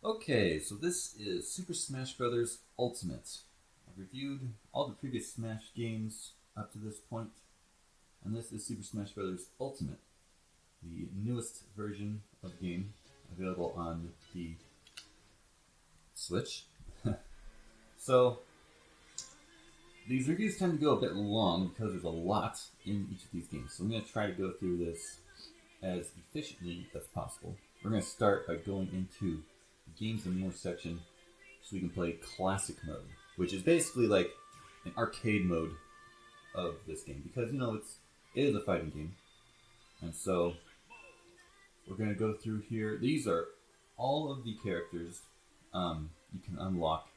Okay, so this is Super Smash Bros. Ultimate. I've reviewed all the previous Smash games up to this point, and this is Super Smash Bros. Ultimate, the newest version of the game available on the Switch. So, these reviews tend to go a bit long because there's a lot in each of these games, so I'm going to try to go through this as efficiently as possible. We're going to start by going into the Games and More section so we can play Classic Mode, which is basically like an arcade mode of this game because, it is a fighting game. And so we're going to go through here. These are all of the characters you can unlock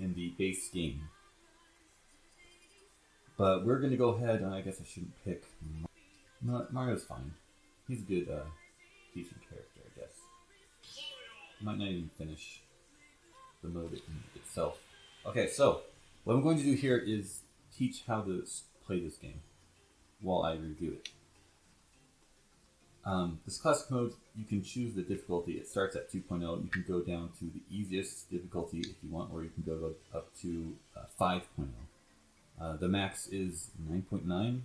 in the base game. But we're going to go ahead, and I guess I shouldn't pick Mario's fine. He's a good, decent character, I guess. Might not even finish the mode itself. Okay, so what I'm going to do here is teach how to play this game while I review it. This classic mode, you can choose the difficulty. It starts at 2.0. You can go down to the easiest difficulty if you want, or you can go up to 5.0. The max is 9.9,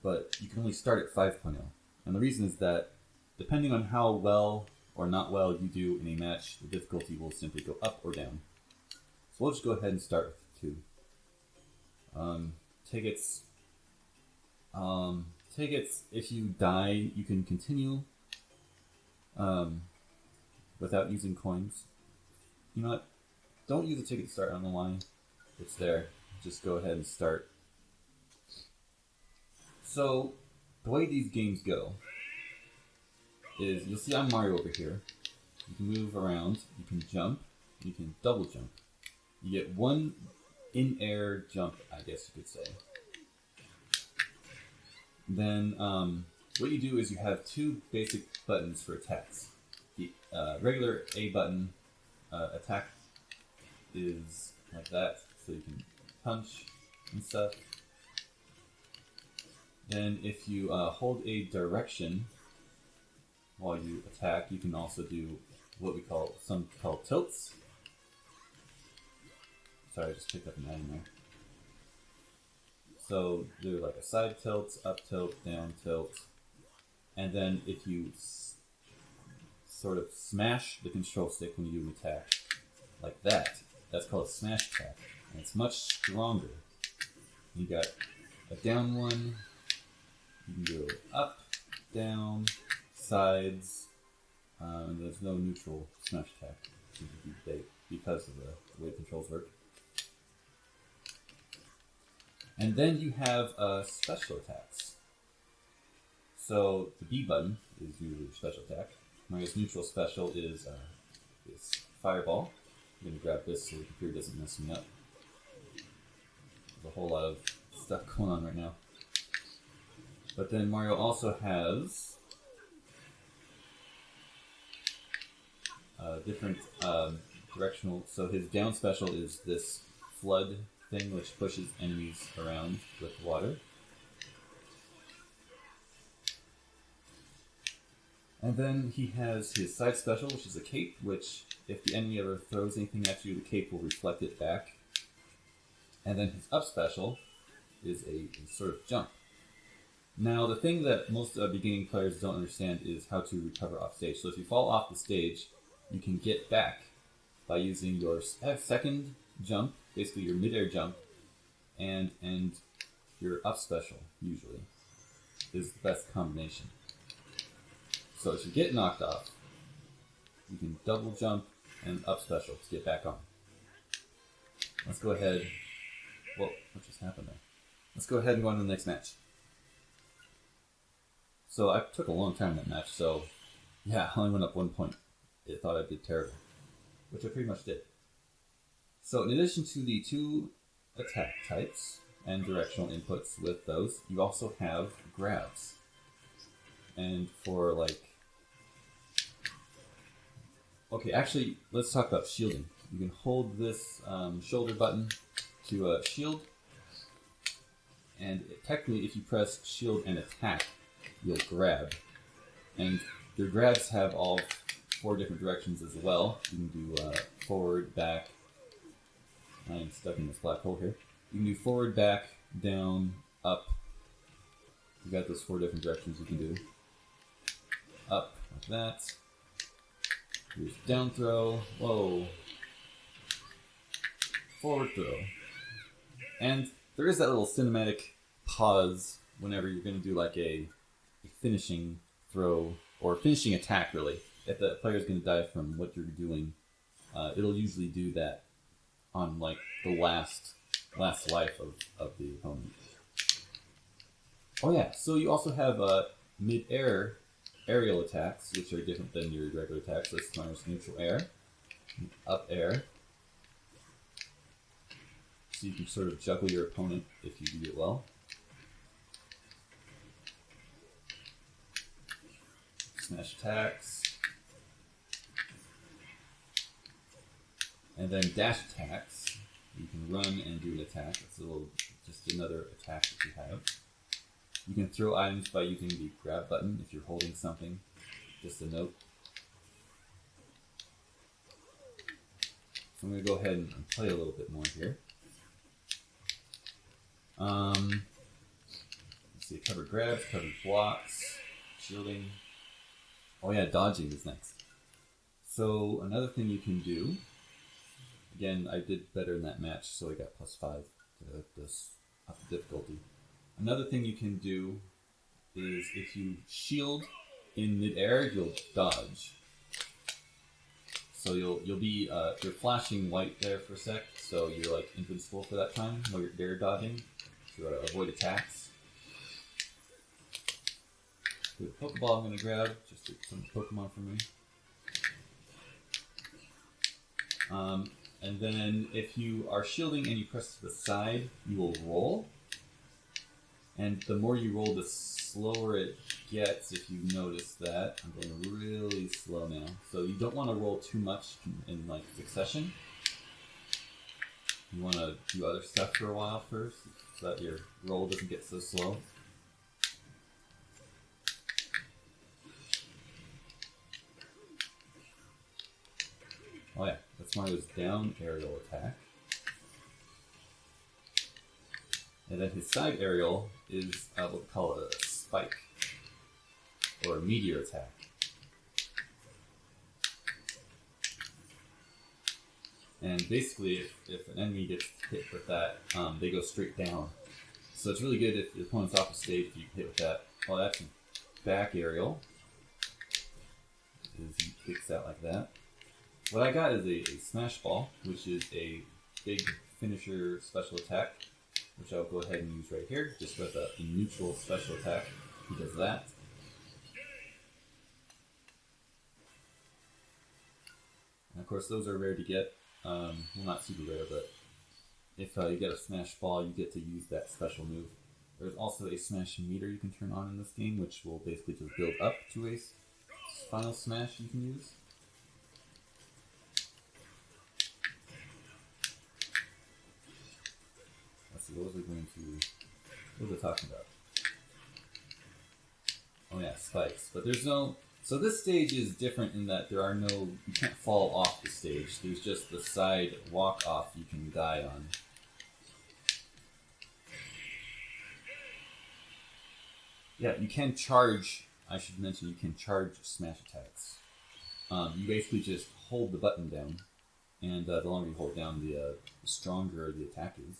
but you can only start at 5.0. And the reason is that depending on how well or not well you do in a match, the difficulty will simply go up or down. So we'll just go ahead and start with 2. Tickets, if you die, you can continue without using coins. You know what? Don't use a ticket to start on the line. It's there. Just go ahead and start. So, the way these games go is, you'll see I'm Mario over here. You can move around, you can jump, you can double jump. You get one in-air jump, I guess you could say. Then, what you do is you have 2 basic buttons for attacks. The regular A button attack is like that, so you can punch and stuff. Then if you hold a direction while you attack, you can also do what we call, some call tilts. Sorry, I just picked up an ad in there. So they're like a side tilt, up tilt, down tilt. And then if you sort of smash the control stick when you do an attack, like that, that's called a smash attack. And it's much stronger. You got a down one, you can go up, down, sides, and there's no neutral smash attack because of the way the controls work. And then you have special attacks. So the B button is usually your special attack. Mario's neutral special is Fireball. I'm going to grab this so the computer doesn't mess me up. There's a whole lot of stuff going on right now. But then Mario also has different directional. So his down special is this flood thing, which pushes enemies around with water. And then he has his side special, which is a cape, which if the enemy ever throws anything at you, the cape will reflect it back. And then his up special is a sort of jump. Now, the thing that most beginning players don't understand is how to recover off stage. So if you fall off the stage, you can get back by using your second jump, basically your mid-air jump, and your up special, usually, is the best combination. So if you get knocked off, you can double jump and up special to get back on. Let's go ahead. Whoa, what just happened there? Let's go ahead and go on to the next match. So I took a long time in that match, so yeah, I only went up 1 point. It thought I did terrible, which I pretty much did. So in addition to the 2 attack types and directional inputs with those, you also have grabs. And for okay, actually, let's talk about shielding. You can hold this shoulder button to shield, and technically if you press shield and attack, you'll grab. And your grabs have all 4 different directions as well. You can do forward, back. I am stuck in this black hole here. You can do forward, back, down, up. You got those 4 different directions you can do. Up, like that. Here's down throw. Whoa. Forward throw. And there is that little cinematic pause whenever you're going to do like a finishing throw or finishing attack, really. If the player's going to die from what you're doing, it'll usually do that on like the last life of the opponent. Oh yeah, so you also have mid-air aerial attacks, which are different than your regular attacks. This is neutral air, up air. So you can sort of juggle your opponent if you do it well. Smash attacks. And then dash attacks. You can run and do an attack. It's just another attack that you have. You can throw items by using the grab button if you're holding something. Just a note. So I'm going to go ahead and play a little bit more here. Let's see, covered grabs, covered blocks, shielding. Oh yeah, dodging is next. So another thing you can do, again, I did better in that match, so I got +5 to this up the difficulty. Another thing you can do is if you shield in midair, you'll dodge. So you'll be you're flashing white there for a sec, so you're like invincible for that time while you're air dodging to avoid attacks. Good Pokeball I'm going to grab, just to some Pokemon for me. And then if you are shielding and you press to the side, you will roll. And the more you roll, the slower it gets, if you notice that. I'm going really slow now. So you don't want to roll too much in like succession. You want to do other stuff for a while first, so that your roll doesn't get so slow. Oh yeah, that's Mario's down aerial attack. And then his side aerial is what we call a spike, or a meteor attack. And basically, if an enemy gets hit with that, they go straight down. So it's really good if the opponent's off the stage, if you hit with that. Oh, that's back aerial. He kicks out like that. What I got is a smash ball, which is a big finisher special attack, which I'll go ahead and use right here, just with a neutral special attack. He does that. And of course, those are rare to get. Well, not super rare, but if you get a smash ball, you get to use that special move. There's also a smash meter you can turn on in this game, which will basically just build up to a final smash you can use. Let's see, what was I talking about? Oh yeah, spikes. But there's no... So this stage is different in that there are no... You can't fall off the stage. There's just the side walk-off you can die on. Yeah, you can charge... I should mention you can charge smash attacks. You basically just hold the button down, and the longer you hold down, the stronger the attack is.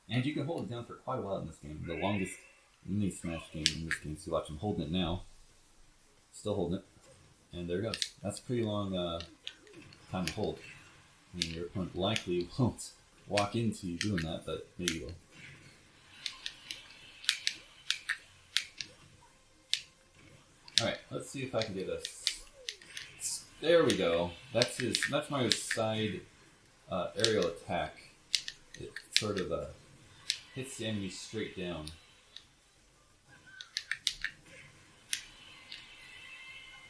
And you can hold it down for quite a while in this game. The longest mini smash game in this game. So watch, I'm holding it now. Still holding it. And there it goes. That's a pretty long time to hold. I mean, your opponent likely won't walk into you doing that, but maybe you will. Alright, let's see if I can get a... There we go. That's Mario's side aerial attack. It sort of hits the enemy straight down.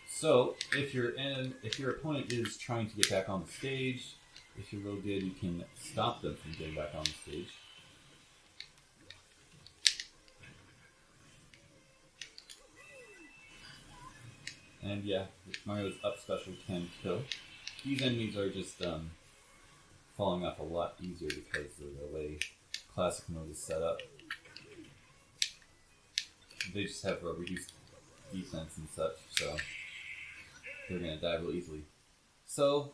So, if your opponent is trying to get back on the stage, if you're real good, you can stop them from getting back on the stage. And yeah, Mario's up special can kill. These enemies are just falling off a lot easier because of the way classic mode is set up. They just have a reduced defense and such, so they're gonna die real easily. So,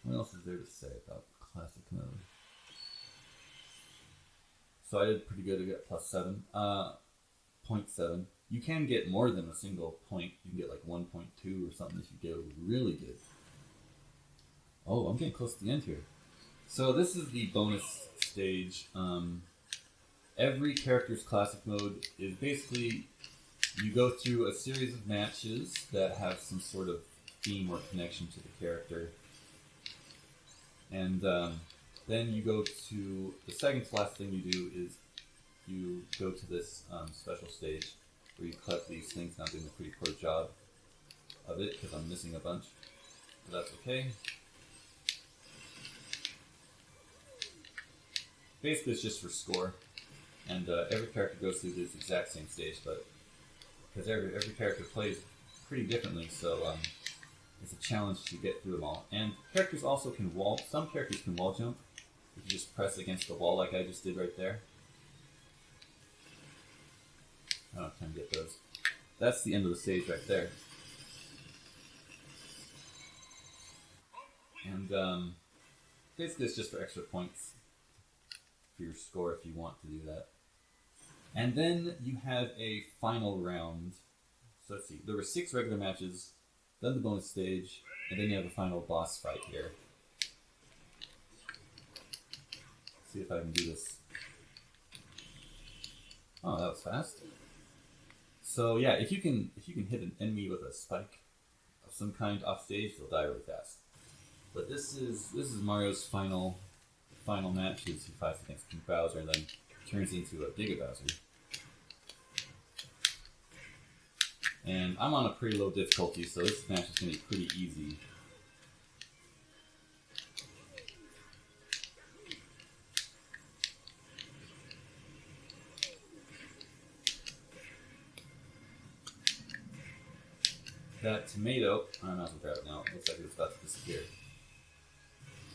what else is there to say about classic mode? So I did pretty good. I got plus 7. 0.7. You can get more than a single point. You can get like 1.2 or something if you go really good. Oh, I'm getting close to the end here. So this is the bonus stage. Every character's classic mode is basically you go through a series of matches that have some sort of theme or connection to the character. And then you go to the second to last thing you do is you go to this special stage where you collect these things. Now I'm doing a pretty poor job of it because I'm missing a bunch, but that's okay. Basically, it's just for score, and every character goes through this exact same stage, but because every character plays pretty differently, so it's a challenge to get through them all. And characters also can wall. Some characters can wall jump. If you just press against the wall like I just did right there. I don't have time to get those. That's the end of the stage right there. And basically it's just for extra points for your score if you want to do that. And then you have a final round. So let's see, there were 6 regular matches, then the bonus stage, and then you have a final boss fight here. Let's see if I can do this. Oh, that was fast. So yeah, if you can hit an enemy with a spike of some kind off stage, they'll die really fast. But this is Mario's final match. He fights against King Bowser and then turns into a Giga Bowser. And I'm on a pretty low difficulty, so this match is going to be pretty easy. That tomato, I'm not going to grab it now. It looks like it's about to disappear.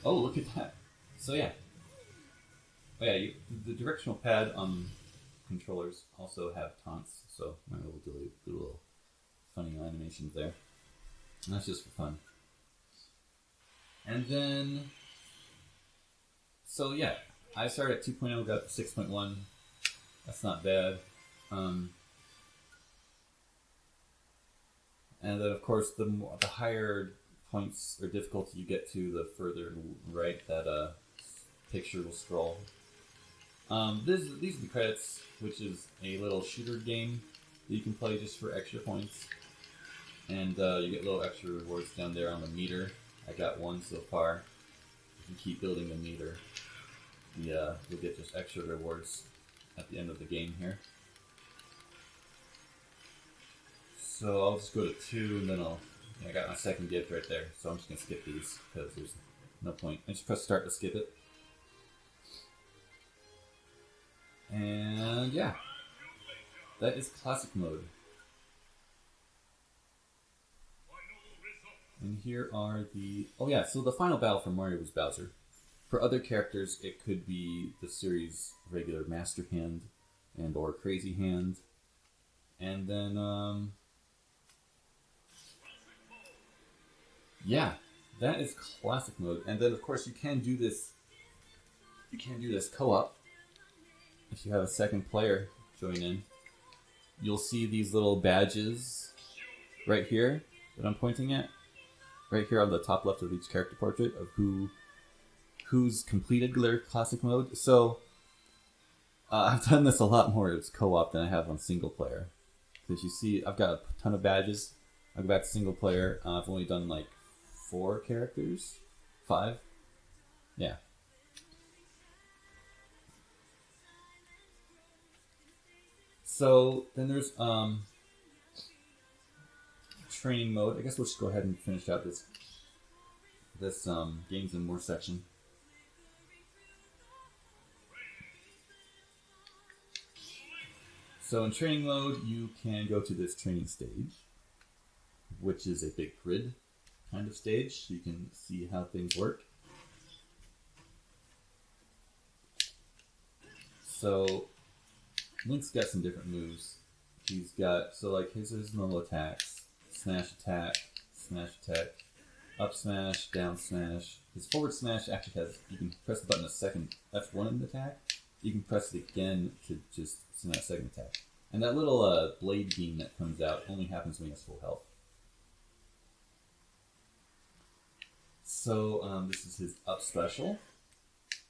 Oh, look at that. So yeah. Oh yeah, the directional pad on controllers also have taunts, so I will do little funny animations there. And that's just for fun. And then, so yeah, I started at 2.0, got to 6.1. That's not bad. And then, of course, the higher points or difficulty you get to, the further right that picture will scroll. These are the credits, which is a little shooter game that you can play just for extra points. And you get little extra rewards down there on the meter. I got 1 so far. If you keep building the meter, you'll get just extra rewards at the end of the game here. So I'll just go to 2 and then I got my second gift right there. So I'm just going to skip these because there's no point. I just press start to skip it. And yeah, that is classic mode. And here are the... Oh yeah, so the final battle for Mario was Bowser. For other characters, it could be the series regular Master Hand and or Crazy Hand. And then, yeah, that is classic mode. And then, of course, you can do this co-op. If you have a second player join in, you'll see these little badges right here that I'm pointing at. Right here on the top left of each character portrait of who's completed their classic mode. So I've done this a lot more as co-op than I have on single player. Because you see, I've got a ton of badges. I'll go back to single player. I've only done like 4 characters, 5. Yeah. So then there's training mode. I guess we'll just go ahead and finish out this games and more section. So in training mode, you can go to this training stage, which is a big grid kind of stage, so you can see how things work. So Link's got some different moves. He's got, so like his normal attacks, smash attack, up smash, down smash. His forward smash actually has, you can press the button a second, F1 in the attack. You can press it again to just send that second attack. And that little blade beam that comes out only happens when he has full health. So this is his up special.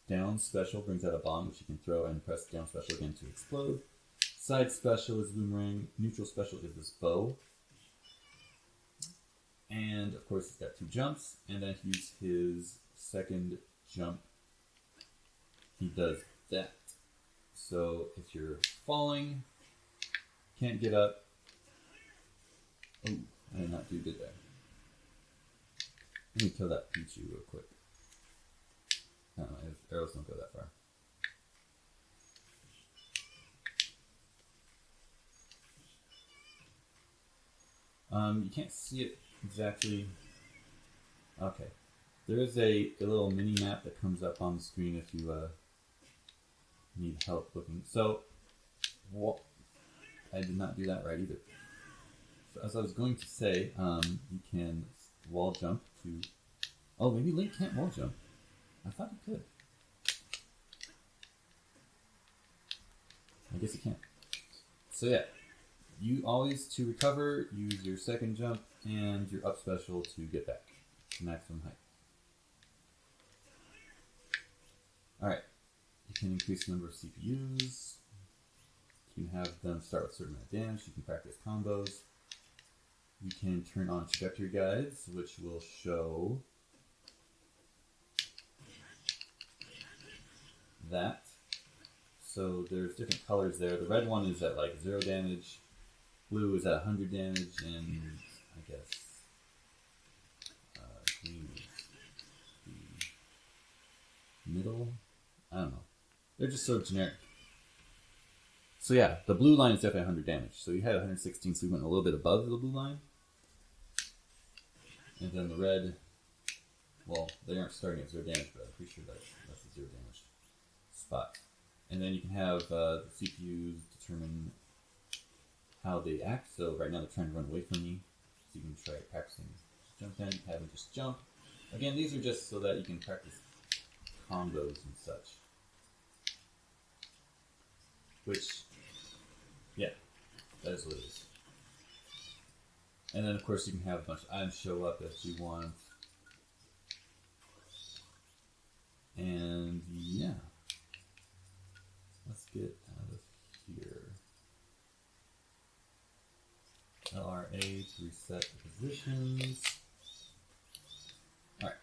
Down special brings out a bomb which you can throw and press down special again to explode. Side special is boomerang. Neutral special is this bow. And of course he's got 2 jumps, and then he uses his second jump. He does that. So if you're falling, can't get up. Oh, I did not do good there. Let me kill that Pichu real quick. I don't know, his arrows don't go that far. You can't see it exactly. Okay. There is a little mini map that comes up on the screen if you need help looking. So, I did not do that right either. So as I was going to say, you can wall jump to... Oh, maybe Link can't wall jump. I thought he could. I guess he can't. So yeah, you always, to recover, use your second jump and your up special to get back to maximum height. Alright, you can increase the number of CPUs. You can have them start with a certain amount of damage. You can practice combos. You can turn on trajectory guides, which will show that. So there's different colors there. The red one is at like 0 damage, blue is at 100 damage, and I guess green is the middle. I don't know. They're just sort of generic. So yeah, the blue line is definitely 100 damage. So you had 116, so we went a little bit above the blue line. And then the red, well, they aren't starting at 0 damage, but I'm pretty sure that's the 0 damage spot. And then you can have the CPUs determine how they act. So right now they're trying to run away from me. So you can try practicing jump in, have them just jump. Again, these are just so that you can practice combos and such. Which, yeah, that is what it is. And then of course you can have a bunch of items show up as you want. And yeah. Let's get out of here. LRA to reset the positions. Alright,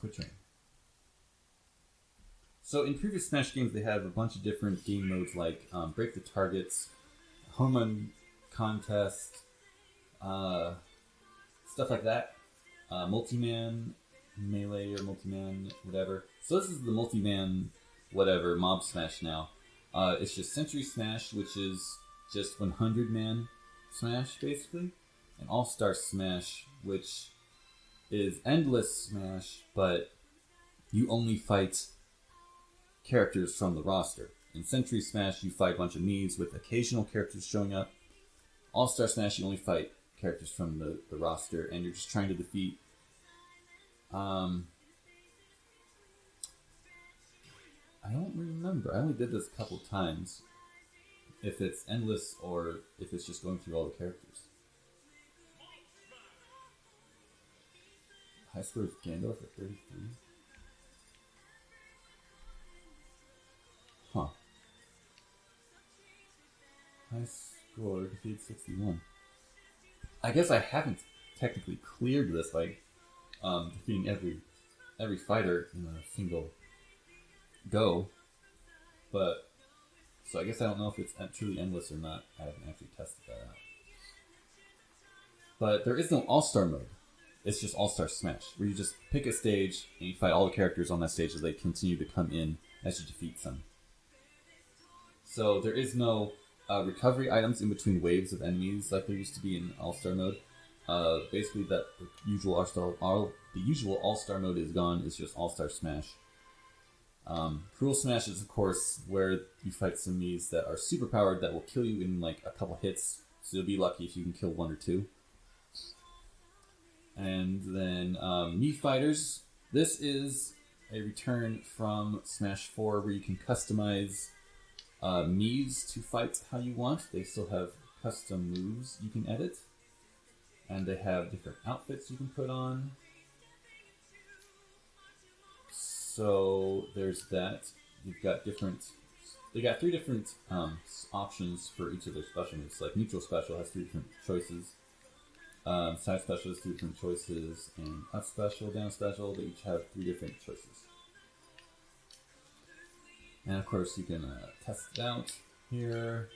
quit train. So in previous Smash games they have a bunch of different game modes like break the targets, home run contest, stuff like that. Multi-man, melee or multi-man, whatever. So this is the multi-man whatever, Mob Smash now. It's just Century Smash, which is just 100-man Smash, basically. And All-Star Smash, which is Endless Smash, but you only fight characters from the roster. In Century Smash, you fight a bunch of Miis with occasional characters showing up. All-Star Smash, you only fight characters from the roster, and you're just trying to defeat... I don't remember. I only did this a couple times. If it's endless or if it's just going through all the characters. High score is Gandalf at 33. Huh. High score defeat 61. I guess I haven't technically cleared this by defeating every fighter in a single go, but so I guess I don't know if it's truly endless or not. I haven't actually tested that out. But there is no All-Star mode. It's just All-Star Smash, where you just pick a stage and you fight all the characters on that stage as they continue to come in as you defeat some. So there is no recovery items in between waves of enemies like there used to be in All-Star mode. basically that the usual all-star mode is gone. It's just all-star smash. Cruel Smash is, of course, where you fight some Miis that are super powered that will kill you in like a couple hits. So you'll be lucky if you can kill one or two. And then Mii Fighters. This is a return from Smash 4 where you can customize Miis to fight how you want. They still have custom moves you can edit. And they have different outfits you can put on. So there's that. You've got they got 3 different options for each of their special moves. Like Neutral Special has 3 different choices. Side Special has 3 different choices. And Up Special, Down Special, they each have 3 different choices. And of course you can test it out here.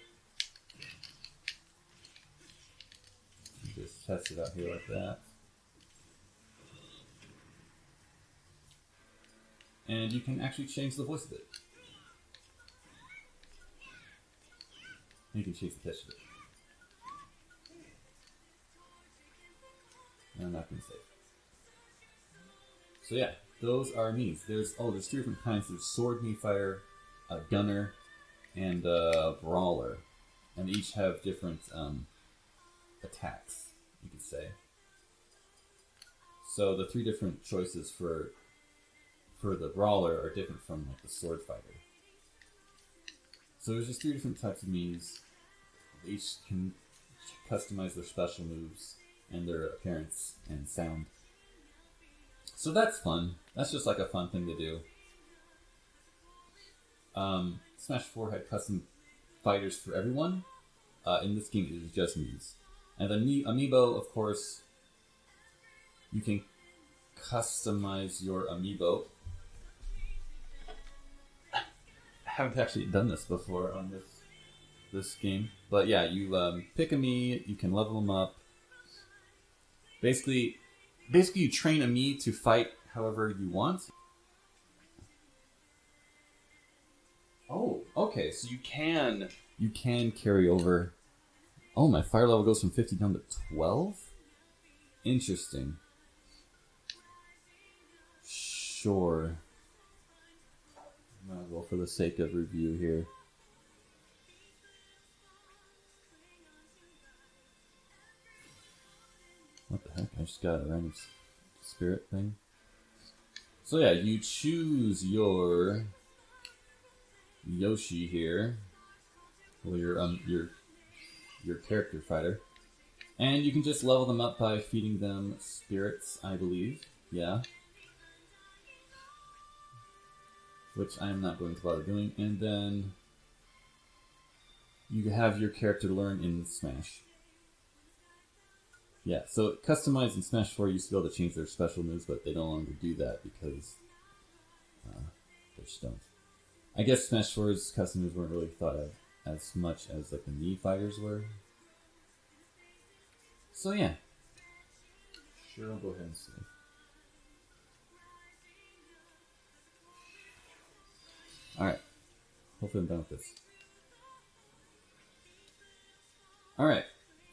You just test it out here like that. And you can actually change the voice of it. And you can change the pitch of it. And I'm not going to save. So yeah, those are Miis. There's 3 different kinds. There's Sword Mii Fighter, a Gunner, and a Brawler. And they each have different attacks, you could say. So the 3 different choices for the Brawler are different from like the Sword Fighter. So there's just 3 different types of Miis. They each can customize their special moves and their appearance and sound. So that's fun. That's just like a fun thing to do. Smash 4 had custom fighters for everyone. In this game, it is just Miis. And the Amiibo, of course, you can customize your Amiibo. I haven't actually done this before on this game, but yeah, you pick a Mii, you can level them up. Basically, you train a Mii to fight however you want. Oh, okay, so you can carry over. Oh, my fire level goes from 50 down to 12? Interesting. Sure. Might as well for the sake of review here. What the heck? I just got a random spirit thing. So yeah, you choose your Yoshi here. Well, your character fighter. And you can just level them up by feeding them spirits, I believe. Yeah. Which I'm not going to bother doing. And then you have your character learn in Smash. Yeah, so customized in Smash 4 you used to be able to change their special moves, but they no longer do that because they just don't. I guess Smash 4's custom moves weren't really thought of as much as like the Mii Fighters were. So yeah. Sure, I'll go ahead and save. Alright. Hopefully I'm done with this. Alright.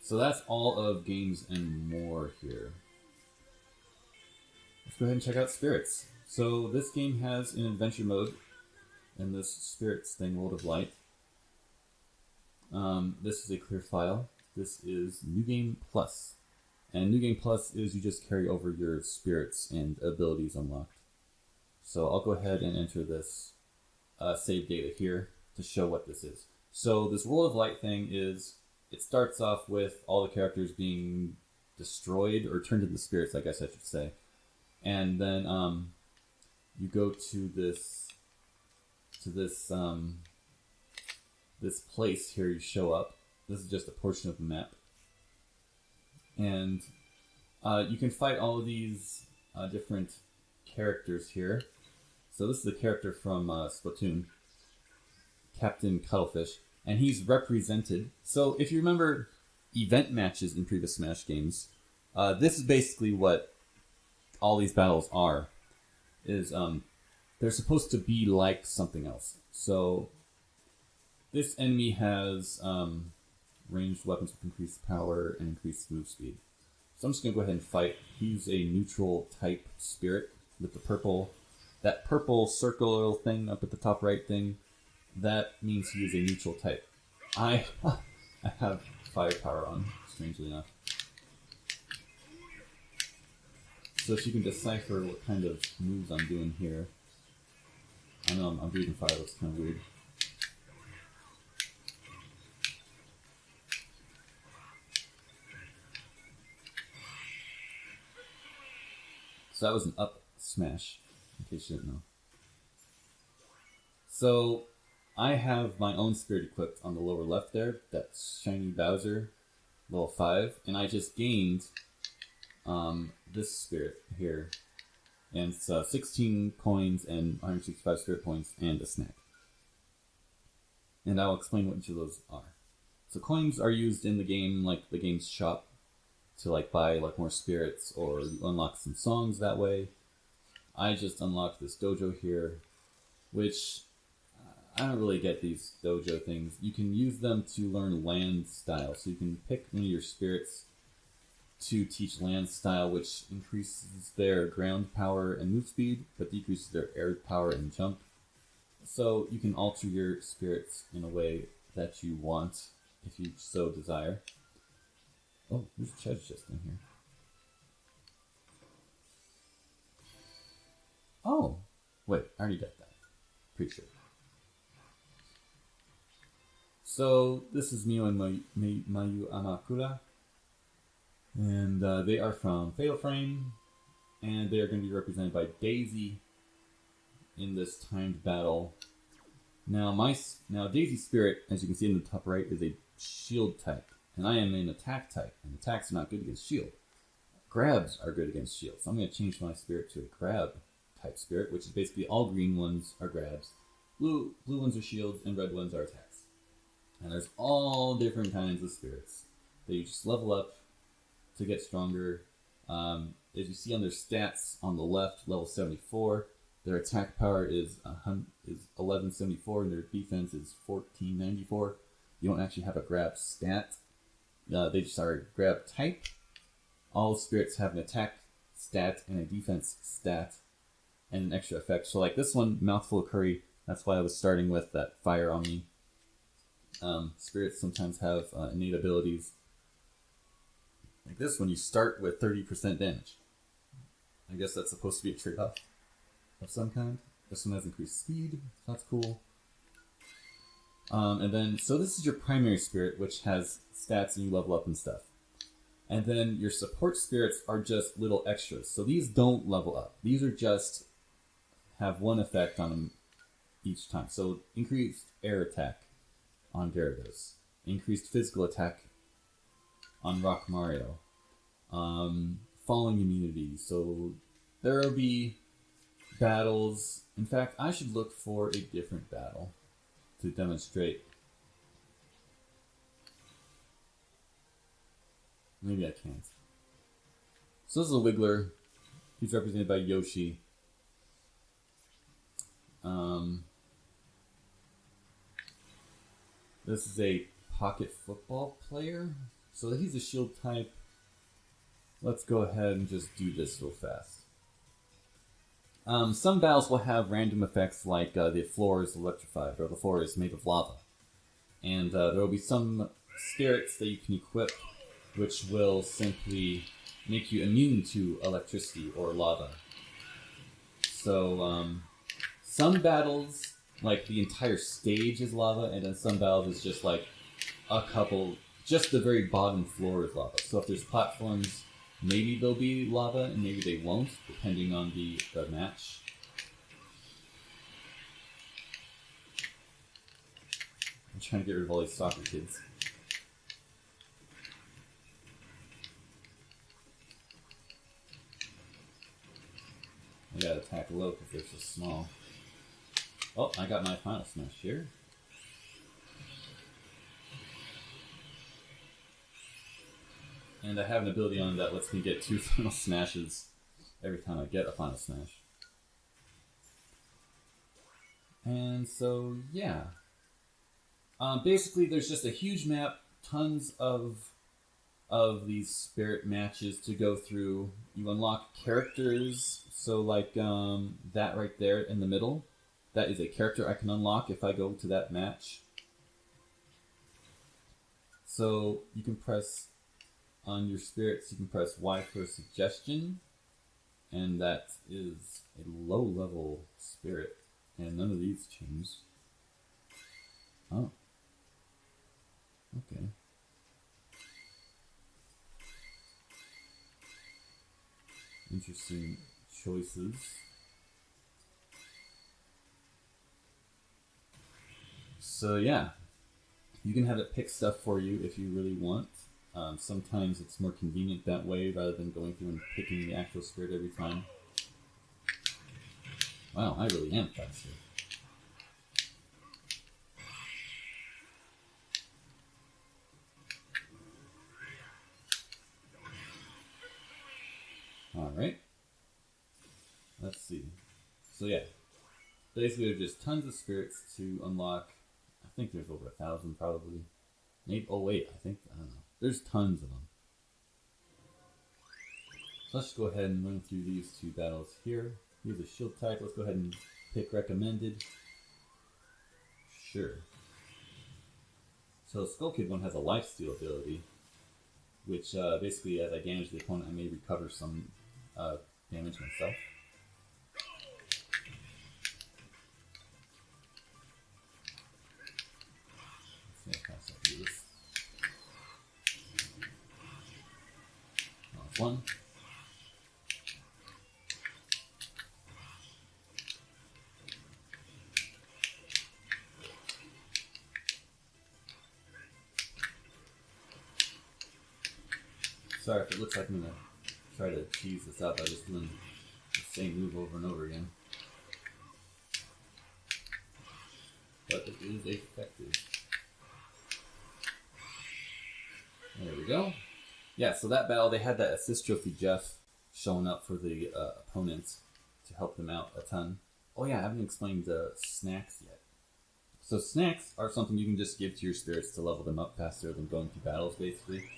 So that's all of Games and More here. Let's go ahead and check out Spirits. So this game has an adventure mode in this Spirits thing, World of Light. This is a clear file. This is New Game Plus. And New Game Plus is you just carry over your spirits and abilities unlocked. So I'll go ahead and enter this save data here to show what this is. So this World of Light thing is, it starts off with all the characters being destroyed or turned into spirits, I guess I should say. And then you go to this place here. You show up. This is just a portion of the map, and you can fight all of these different characters here. So this is a character from Splatoon, Captain Cuttlefish, and he's represented. So if you remember event matches in previous Smash games, this is basically what all these battles are. They're supposed to be like something else. So this enemy has ranged weapons with increased power and increased move speed. So I'm just going to go ahead and fight. He's a neutral type spirit with the purple. That purple circle thing up at the top right thing, that means he is a neutral type. I have firepower on, strangely enough. So if you can decipher what kind of moves I'm doing here. I know I'm breathing fire, looks kind of weird. So that was an up smash, in case you didn't know. So I have my own spirit equipped on the lower left there, that shiny Bowser, level 5, and I just gained this spirit here. And it's 16 coins and 165 spirit points and a snack. And I'll explain what each of those are. So coins are used in the game, like the game's shop, to like buy like more spirits or unlock some songs that way. I just unlocked this dojo here, which I don't really get these dojo things. You can use them to learn land style. So you can pick one of your spirits to teach land style, which increases their ground power and move speed, but decreases their air power and jump. So you can alter your spirits in a way that you want, if you so desire. Oh, there's a treasure chest in here. Oh, wait, I already got that. Pretty sure. So this is Mio and Mayu Amakura. And they are from Fatal Frame, and they are going to be represented by Daisy in this timed battle. Now, Daisy's spirit, as you can see in the top right, is a shield type, and I am an attack type, and attacks are not good against shield. Grabs are good against shield, so I'm going to change my spirit to a grab type spirit, which is basically all green ones are grabs, blue ones are shields, and red ones are attacks. And there's all different kinds of spirits that you just level up to get stronger. As you see on their stats on the left, level 74, their attack power is 1174 and their defense is 1494. You don't actually have a grab stat. They just are a grab type. All spirits have an attack stat and a defense stat and an extra effect. So like this one, Mouthful of Curry, that's why I was starting with that fire on me. Spirits sometimes have innate abilities. Like this one, you start with 30% damage. I guess that's supposed to be a trade-off of some kind. This one has increased speed, so that's cool. And then, so this is your primary spirit, which has stats and you level up and stuff. And then your support spirits are just little extras. So these don't level up. These are just have one effect on them each time. So increased air attack on Gyarados. Increased physical attack on Rock Mario. Falling immunity. So there will be battles. In fact, I should look for a different battle to demonstrate. Maybe I can't. So this is a Wiggler. He's represented by Yoshi. This is a pocket football player. So he's a shield type. Let's go ahead and just do this real fast. Some battles will have random effects like the floor is electrified or the floor is made of lava. And there will be some spirits that you can equip which will simply make you immune to electricity or lava. So some battles, like the entire stage is lava, and then some battles is just like a couple, just the very bottom floor is lava. So if there's platforms, maybe there'll be lava and maybe they won't, depending on the match. I'm trying to get rid of all these soccer kids. I gotta attack low because they're so small. Oh, I got my final smash here. And I have an ability on that lets me get 2 final smashes every time I get a final smash. And so, yeah. Basically, there's just a huge map, tons of of these spirit matches to go through. You unlock characters, so like that right there in the middle, that is a character I can unlock if I go to that match. So you can press on your spirits, you can press Y for a suggestion, and that is a low level spirit, and none of these change. Oh. Okay. Interesting choices. So yeah, you can have it pick stuff for you if you really want. Sometimes it's more convenient that way rather than going through and picking the actual spirit every time. Wow, I really am faster. Alright. Let's see. So yeah, basically there's just tons of spirits to unlock. I think there's over 1,000 probably. Maybe, oh wait, I don't know. There's tons of them. So let's go ahead and run through these two battles here. Here's a shield type. Let's go ahead and pick recommended. Sure. So Skull Kid one has a lifesteal ability, which basically as I damage the opponent, I may recover some damage myself. Let's see how fast I can do this. Oh, that's one. Sorry if it looks like I'm going to try to cheese this up by just doing the same move over and over again. But it is effective. There we go. Yeah, so that battle, they had that assist trophy Jeff showing up for the opponents to help them out a ton. Oh yeah, I haven't explained the snacks yet. So snacks are something you can just give to your spirits to level them up faster than going through battles, basically.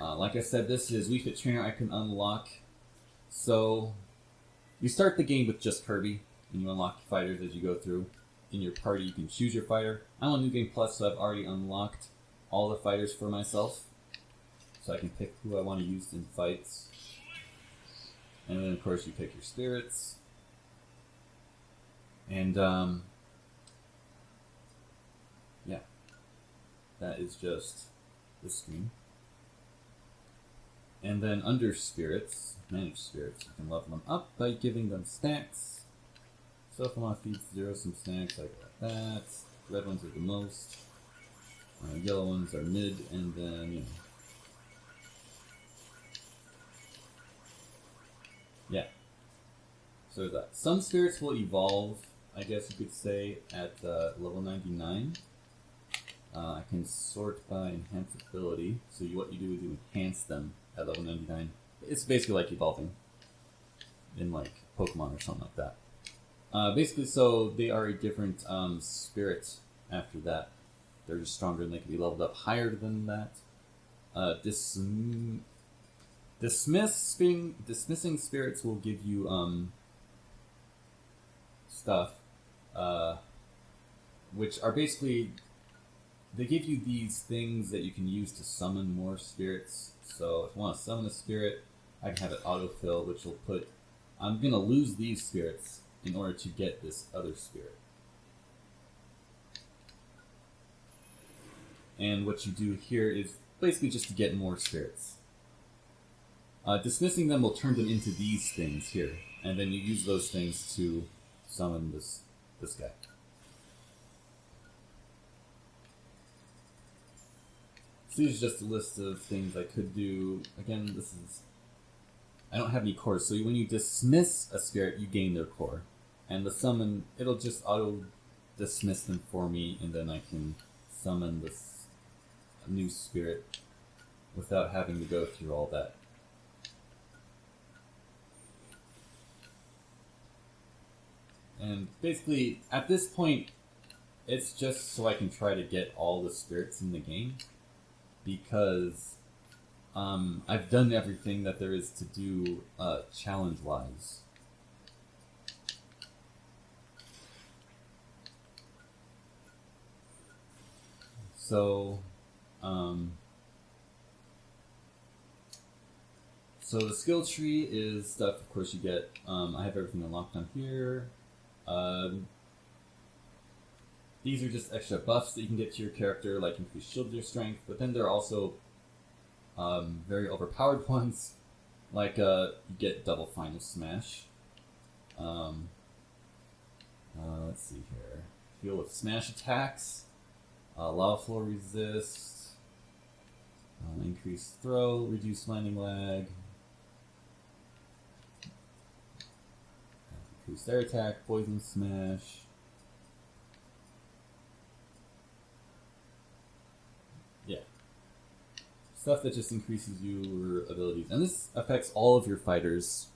Like I said, this is Wii Fit Trainer I can unlock. So, you start the game with just Kirby, and you unlock fighters as you go through. In your party, you can choose your fighter. I'm on New Game Plus, so I've already unlocked all the fighters for myself. So I can pick who I want to use in fights. And then, of course, you pick your spirits. And, yeah. That is just the screen. And then under spirits, manage spirits, you can level them up by giving them snacks. So if I want to feed Zero some snacks, I got that. Red ones are the most. Yellow ones are mid, and then, you know. Yeah. So there's that. Some spirits will evolve, I guess you could say, at level 99. I can sort by enhance ability. So what you do is you enhance them at level 99. It's basically like evolving in like Pokemon or something like that. Basically, so they are a different spirit after that. They're just stronger and they can be leveled up higher than that. Dismissing spirits will give you stuff, which are basically, they give you these things that you can use to summon more spirits. So if I want to summon a spirit, I can have it autofill, which will put, I'm going to lose these spirits in order to get this other spirit. And what you do here is basically just to get more spirits. Dismissing them will turn them into these things here, and then you use those things to summon this guy. So here's just a list of things I could do. Again, I don't have any cores, so when you dismiss a spirit, you gain their core. And the summon, it'll just auto-dismiss them for me, and then I can summon this new spirit without having to go through all that. And basically, at this point, it's just so I can try to get all the spirits in the game. Because I've done everything that there is to do challenge-wise. So, so the skill tree is stuff, of course, you get. I have everything unlocked on here. These are just extra buffs that you can get to your character, like increased shield your strength, but then there are also very overpowered ones, like you get double final smash. Let's see here. Deal with smash attacks, lava flow resist, increased throw, reduced landing lag, increased air attack, poison smash. Yeah. Stuff that just increases your abilities. And this affects all of your fighters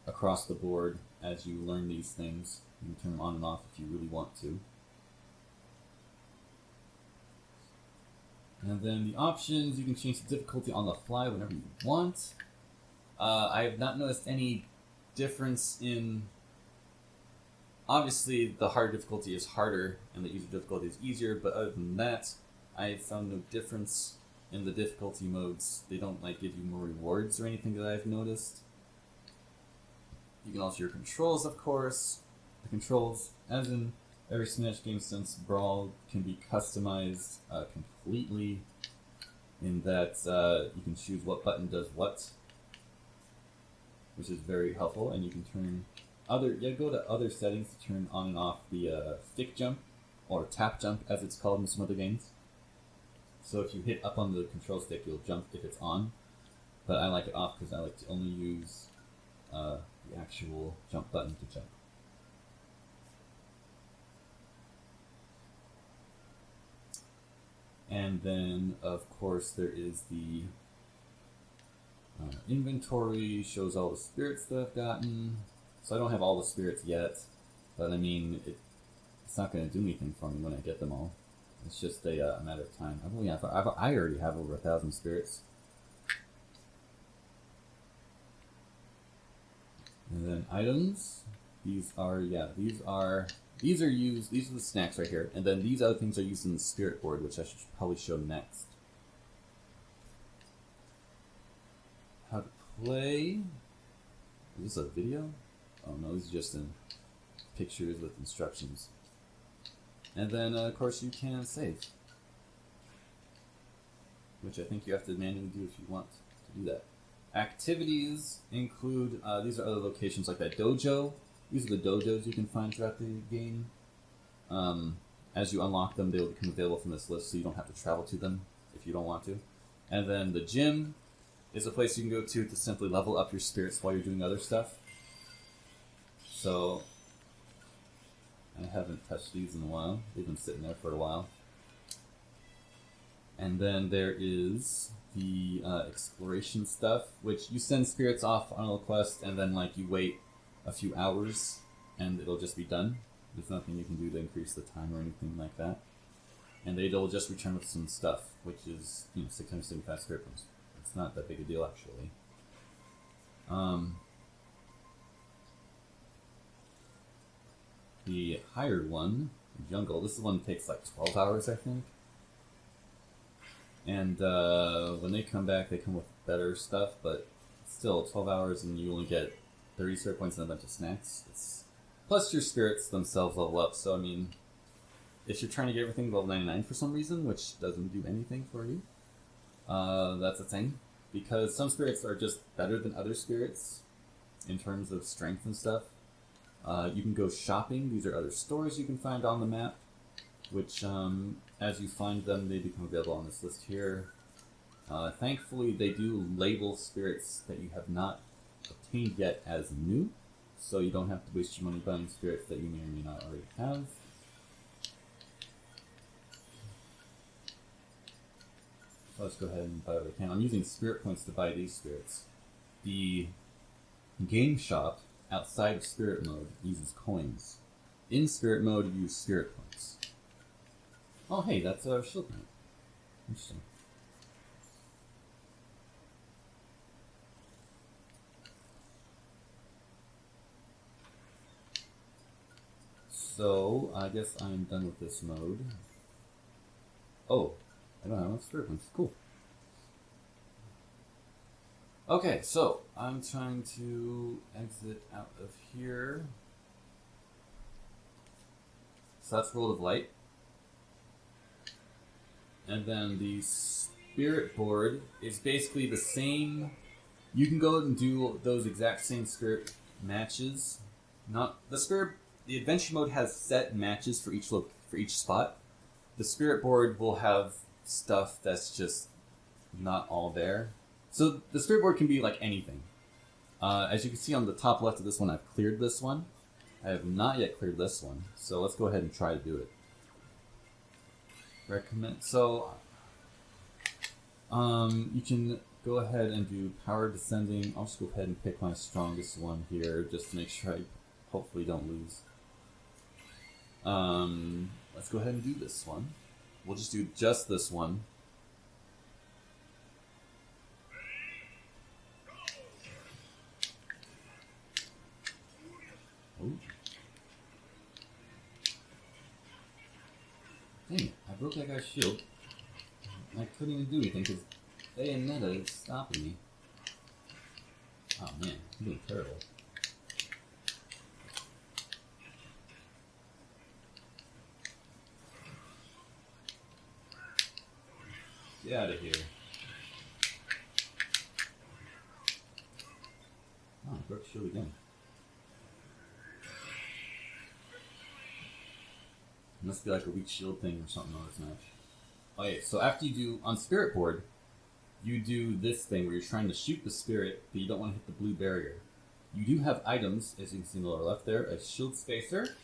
across the board as you learn these things. You can turn them on and off if you really want to. And then the options, you can change the difficulty on the fly whenever you want. I have not noticed any difference in... Obviously, the hard difficulty is harder and the easy difficulty is easier, but other than that, I found no difference in the difficulty modes. They don't like give you more rewards or anything that I've noticed. You can alter your controls, of course. The controls, as in every Smash game since Brawl, can be customized completely in that you can choose what button does what, which is very helpful, and you can turn go to other settings to turn on and off the stick jump, or tap jump as it's called in some other games. So if you hit up on the control stick, you'll jump if it's on, but I like it off because I like to only use the actual jump button to jump. And then, of course, there is the inventory, shows all the spirits that I've gotten. So I don't have all the spirits yet, but I mean, it's not going to do anything for me when I get them all. It's just a matter of time. I already have over 1,000 spirits. And then items. These are used. These are the snacks right here, and then these other things are used in the spirit board, which I should probably show next. How to play? Is this a video? Oh no, this is just in pictures with instructions. And then, of course, you can save, which I think you have to manually do if you want to do that. Activities include, these are other locations like that dojo. These are the dojos you can find throughout the game. As you unlock them, they will become available from this list, so you don't have to travel to them if you don't want to. And then the gym is a place you can go to simply level up your spirits while you're doing other stuff. So, I haven't touched these in a while. They've been sitting there for a while. And then there is the exploration stuff, which you send spirits off on a quest, and then you wait a few hours, and it'll just be done. There's nothing you can do to increase the time or anything like that. And they'll just return with some stuff, which is 675 spirit points. It's not that big a deal, actually. The hired one, Jungle, this is the one that takes 12 hours, I think. And when they come back, they come with better stuff, but still 12 hours and you only get 30 spirit points and a bunch of snacks. Plus your spirits themselves level up, so I mean, if you're trying to get everything to level 99 for some reason, which doesn't do anything for you, that's a thing. Because some spirits are just better than other spirits in terms of strength and stuff. You can go shopping. These are other stores you can find on the map, which as you find them, they become available on this list here. Thankfully, they do label spirits that you have not obtained yet as new, so you don't have to waste your money buying spirits that you may or may not already have. So let's go ahead and buy what I can. I'm using spirit points to buy these spirits. The game shop outside of spirit mode uses coins. In spirit mode, you use spirit points. Oh hey, that's a shield knight. Interesting. So I guess I'm done with this mode. Oh, I don't have enough spirit points. Cool. Okay, so I'm trying to exit out of here. So that's World of Light. And then the spirit board is basically the same. You can go and do those exact same spirit matches. Not the spirit. The adventure mode has set matches for each spot. The spirit board will have stuff that's just not all there. So the spirit board can be like anything. As you can see on the top left of this one, I've cleared this one. I have not yet cleared this one, so let's go ahead and try to do it. Recommend. So, you can go ahead and do power descending. I'll just go ahead and pick my strongest one here, just to make sure I hopefully don't lose. Let's go ahead and do this one. We'll just do just this one. Ooh. Dang it, I broke that guy's shield. I couldn't even do anything because Bayonetta is stopping me. Oh man, I'm doing terrible. Get out of here. Oh, I broke shield again. It must be like a weak shield thing or something on this match. Okay, so after you do, on Spirit Board, you do this thing where you're trying to shoot the spirit, but you don't want to hit the blue barrier. You do have items, as you can see in the lower left there, a shield spacer,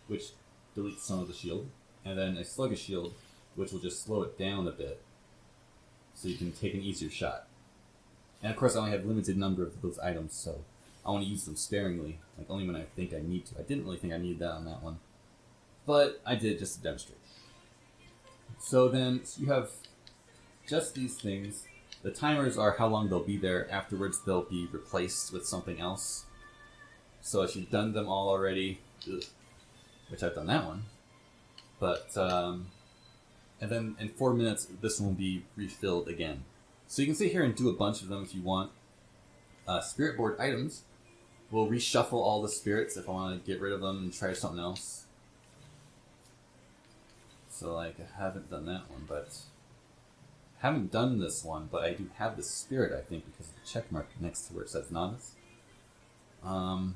which deletes some of the shield, and then a sluggish shield, which will just slow it down a bit, so you can take an easier shot. And of course I only have a limited number of those items, so I want to use them sparingly, like only when I think I need to. I didn't really think I needed that on that one, but I did just to demonstrate. So then you have just these things. The timers are how long they'll be there. Afterwards they'll be replaced with something else. So if you've done them all already, which I've done that one, but and then in 4 minutes this one will be refilled again. So you can sit here and do a bunch of them if you want. Spirit board items will reshuffle all the spirits if I want to get rid of them and try something else. So like I haven't done that one, but haven't done this one, but I do have the spirit, I think, because of the check mark next to where it says novice. So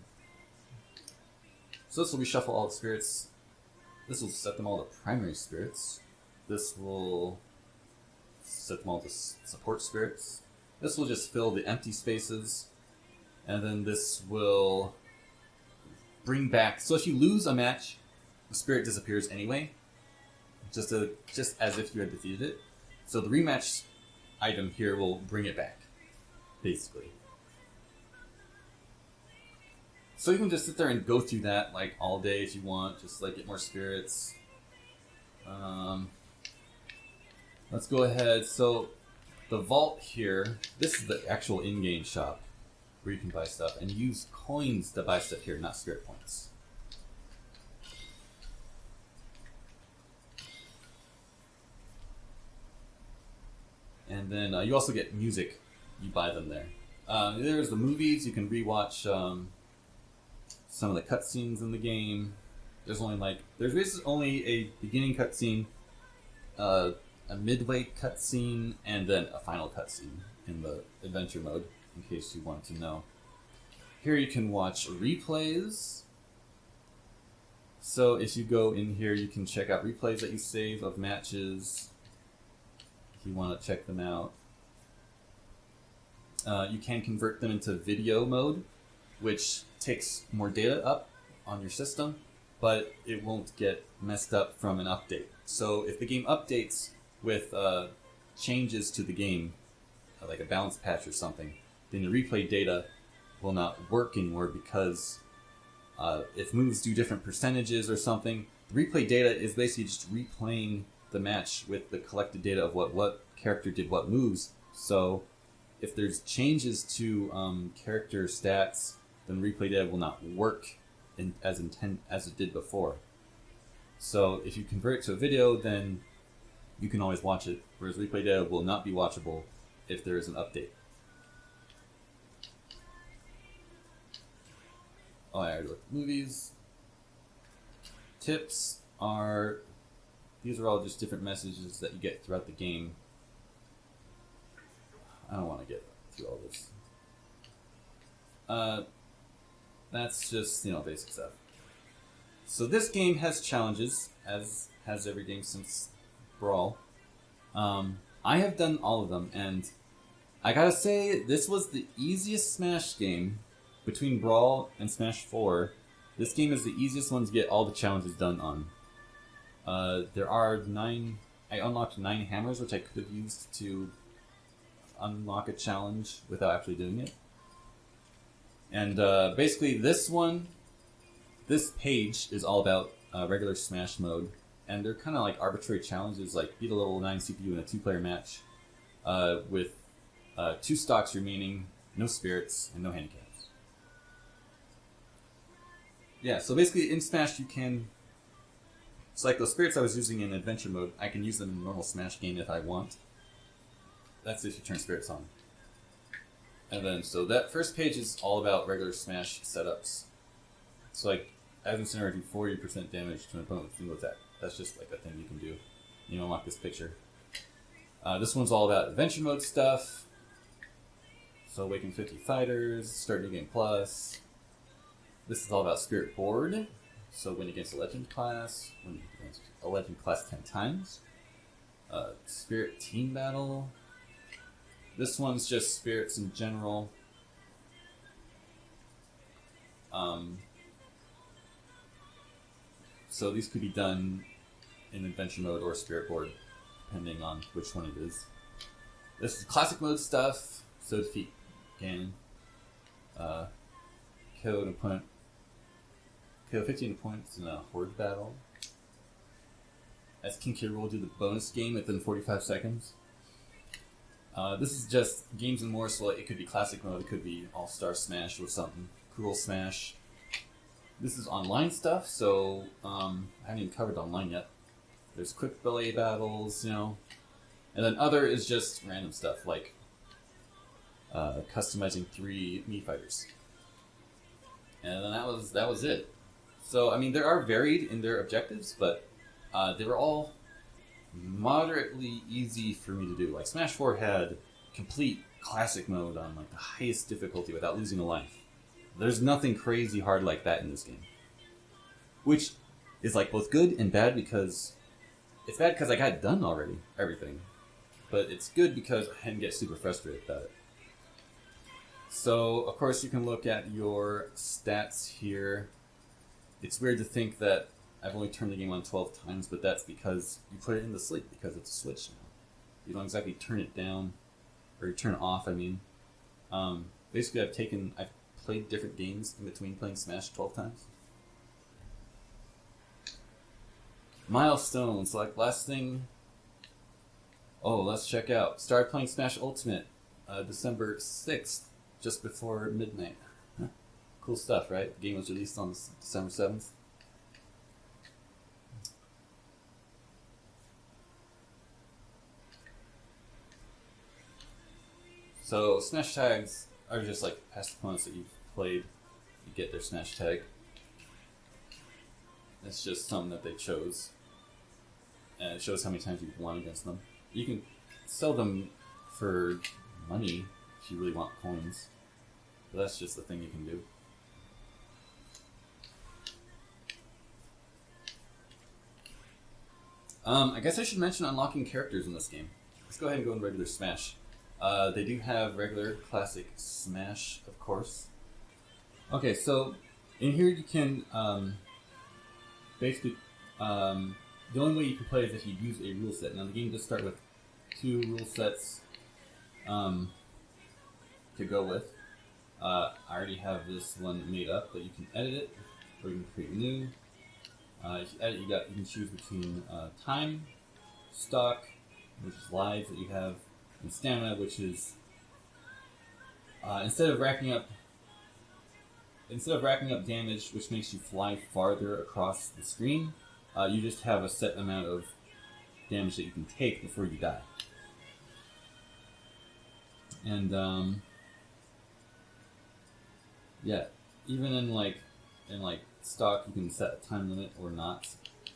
this will reshuffle all the spirits. This will set them all to primary spirits. This will set them all to support spirits. This will just fill the empty spaces. And then this will bring back... So if you lose a match, the spirit disappears anyway. Just as if you had defeated it. So the rematch item here will bring it back, basically. So you can just sit there and go through that like all day if you want, just like get more spirits. Let's go ahead. So the vault here, this is the actual in-game shop where you can buy stuff and use coins to buy stuff here, not spirit points. And then you also get music. You buy them there. There's the movies. You can rewatch some of the cutscenes in the game. There's basically only a beginning cutscene, a midway cutscene, and then a final cutscene in the adventure mode, in case you want to know. Here you can watch replays. So if you go in here, you can check out replays that you save of matches. If you want to check them out. You can convert them into video mode, which takes more data up on your system, but it won't get messed up from an update. So if the game updates with changes to the game, like a balance patch or something, then the replay data will not work anymore because if moves do different percentages or something, the replay data is basically just replaying the match with the collected data of what character did what moves. So if there's changes to character stats, then replay data will not work as it did before. So if you convert it to a video, then you can always watch it, whereas replay data will not be watchable if there is an update. Oh, I already looked at movies. Tips are, these are all just different messages that you get throughout the game. I don't want to get through all this. That's just, basic stuff. So this game has challenges, as has every game since Brawl. I have done all of them, and I gotta say, this was the easiest Smash game between Brawl and Smash 4. This game is the easiest one to get all the challenges done on. There are 9... I unlocked 9 hammers, which I could have used to unlock a challenge without actually doing it. And basically this page is all about regular Smash mode, and they're kind of like arbitrary challenges, like beat a level 9 CPU in a 2-player match with 2 stocks remaining, no spirits, and no handicaps. Yeah, so basically in Smash you can... It's like those spirits I was using in adventure mode, I can use them in a normal Smash game if I want. That's if you turn spirits on. And then, so that first page is all about regular Smash setups. So like, as Incineroar do 40% damage to an opponent with single attack. That's just like a thing you can do. You unlock this picture. This one's all about adventure mode stuff. So awaken 50 fighters, start new game plus. This is all about Spirit Board. So win against a legend class, win against a legend class 10 times. Spirit Team Battle. This one's just spirits in general. So these could be done in adventure mode or spirit board, depending on which one it is. This is classic mode stuff. So defeat Ganon. KO an opponent. KO 15 opponents in a horde battle. As King K. Rool do the bonus game within 45 seconds. This is just games and more, so it could be classic mode, it could be All-Star Smash or something. Cruel Smash. This is online stuff, so I haven't even covered online yet. There's quick belay battles, And then other is just random stuff, like customizing 3 Mii fighters. And then that was it. So, I mean, they are varied in their objectives, but they were all moderately easy for me to do. Like Smash 4 had complete classic mode on like the highest difficulty without losing a life. There's nothing crazy hard like that in this game, which is like both good and bad, because it's bad because I got done already everything, but it's good because I didn't get super frustrated about it. So of course you can look at your stats here. It's weird to think that I've only turned the game on 12 times, but that's because you put it in the sleep, because it's a Switch now. You don't exactly turn it down, or you turn it off, I mean. Basically, I've played different games in between playing Smash 12 times. Milestones, like last thing... Oh, let's check out. Started playing Smash Ultimate December 6th, just before midnight. Huh. Cool stuff, right? The game was released on December 7th. So, Smash tags are just like past opponents that you've played. You get their Smash tag. It's just something that they chose. And it shows how many times you've won against them. You can sell them for money if you really want coins. But that's just the thing you can do. I guess I should mention unlocking characters in this game. Let's go ahead and go in regular Smash. They do have regular classic Smash, of course. Okay, so in here you can basically the only way you can play is if you use a rule set. Now the game does start with 2 rule sets to go with. I already have this one made up, but you can edit it or you can create new. If you edit, you can choose between time, stock, which is lives that you have, and stamina, which is instead of racking up damage, which makes you fly farther across the screen, you just have a set amount of damage that you can take before you die. And yeah, even in stock, you can set a time limit or not.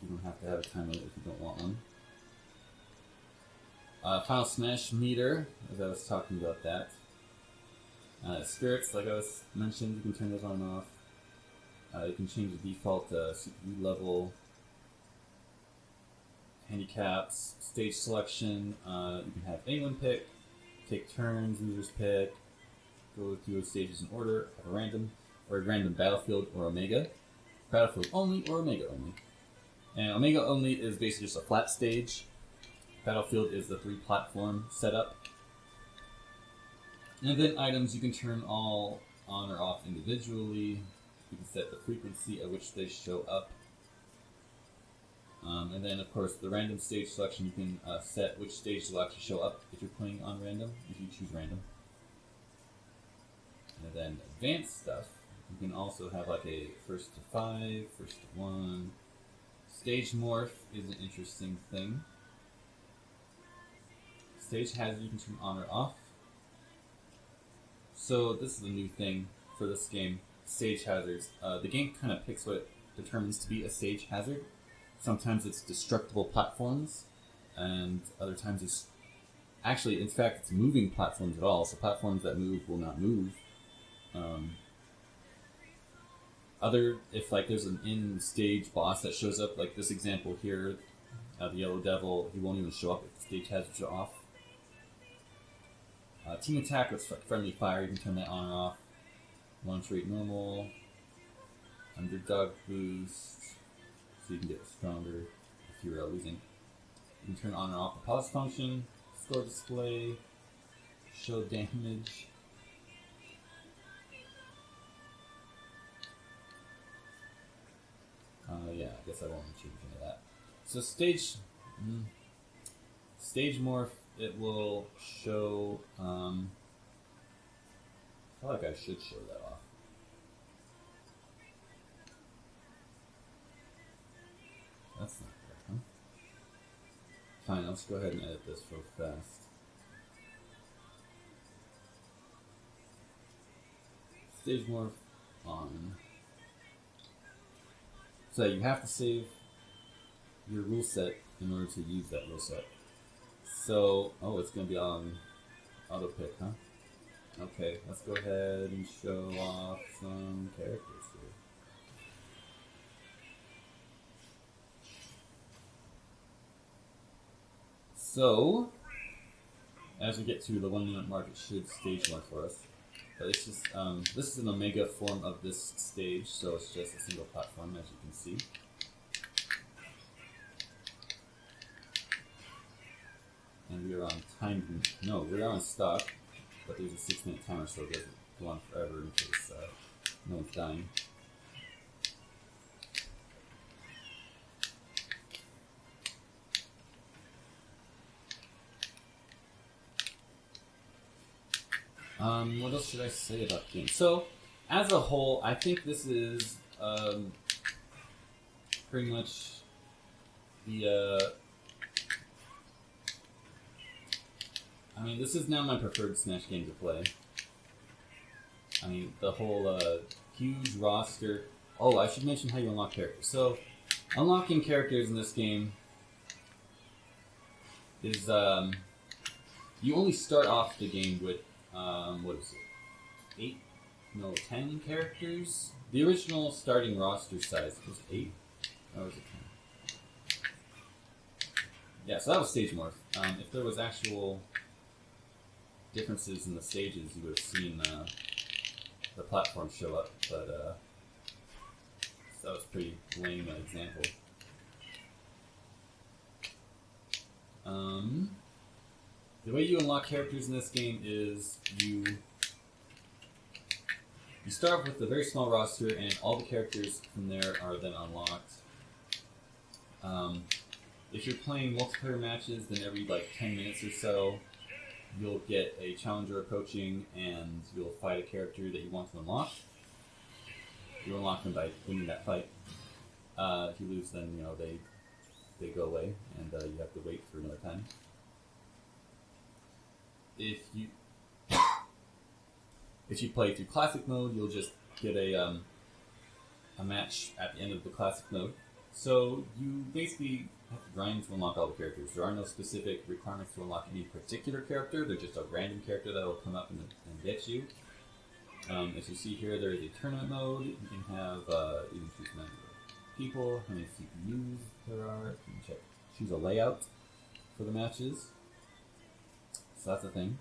You don't have to have a time limit if you don't want one. Final Smash meter, as I was talking about that. Spirits, like I was mentioned, you can turn those on and off. You can change the default CPU level, handicaps, stage selection. You can have anyone pick, take turns, users pick, go through the stages in order, have a random battlefield or Omega. Battlefield only or Omega only. And Omega only is basically just a flat stage. Battlefield is the 3-platform setup. And then items you can turn all on or off individually. You can set the frequency at which they show up. And then, of course, the random stage selection, you can set which stage will actually show up if you're playing on random, if you choose random. And then advanced stuff, you can also have like a first to 5, first to 1. Stage morph is an interesting thing. Stage hazard you can turn on or off. So this is a new thing for this game, stage hazards. The game kind of picks what it determines to be a stage hazard. Sometimes it's destructible platforms, and other times it's actually, in fact, it's moving platforms at all. So platforms that move will not move. If there's an in-stage boss that shows up, like this example here, the Yellow Devil, he won't even show up if the stage hazards are off. Team attack with friendly fire, you can turn that on or off. Launch rate normal. Underdog boost, so you can get stronger if you're losing. You can turn on or off the pause function, score display, show damage. Yeah, I guess I won't change any of that. So stage morph, it will show. I feel like I should show that off. That's not correct, huh? Fine, let's go ahead and edit this real fast. Stage morph on. So you have to save your rule set in order to use that rule set. So, it's going to be on auto pick, huh? Okay, let's go ahead and show off some characters here. So, as we get to the 1 minute mark, it should stage more for us. But it's just, this is an Omega form of this stage, so it's just a single platform, as you can see. And we are on time. No, we're on stock, but there's a 6-minute timer, so it doesn't go on forever in case no one's dying. What else should I say about the game? So, as a whole, I think this is pretty much the. This is now my preferred Smash game to play. The whole huge roster. Oh, I should mention how you unlock characters. So, unlocking characters in this game is you only start off the game with 10 characters? The original starting roster size was 8? Or was it 10? Yeah, so that was stage morph. If there was actual differences in the stages, you would have seen the platform show up, but so that was a pretty lame example. The way you unlock characters in this game is you start with a very small roster, and all the characters from there are then unlocked. If you're playing multiplayer matches, then every 10 minutes or so, you'll get a challenger approaching, and you'll fight a character that you want to unlock. You unlock them by winning that fight. If you lose, then they they go away, and you have to wait for another time. If you play through classic mode, you'll just get a match at the end of the classic mode. So you basically have to grind to unlock all the characters. There are no specific requirements to unlock any particular character. They're just a random character that will come up and get you. As you see here, there is a tournament mode. You can have you can choose number of people, how many CPUs there are. You can choose a layout for the matches. So that's a thing.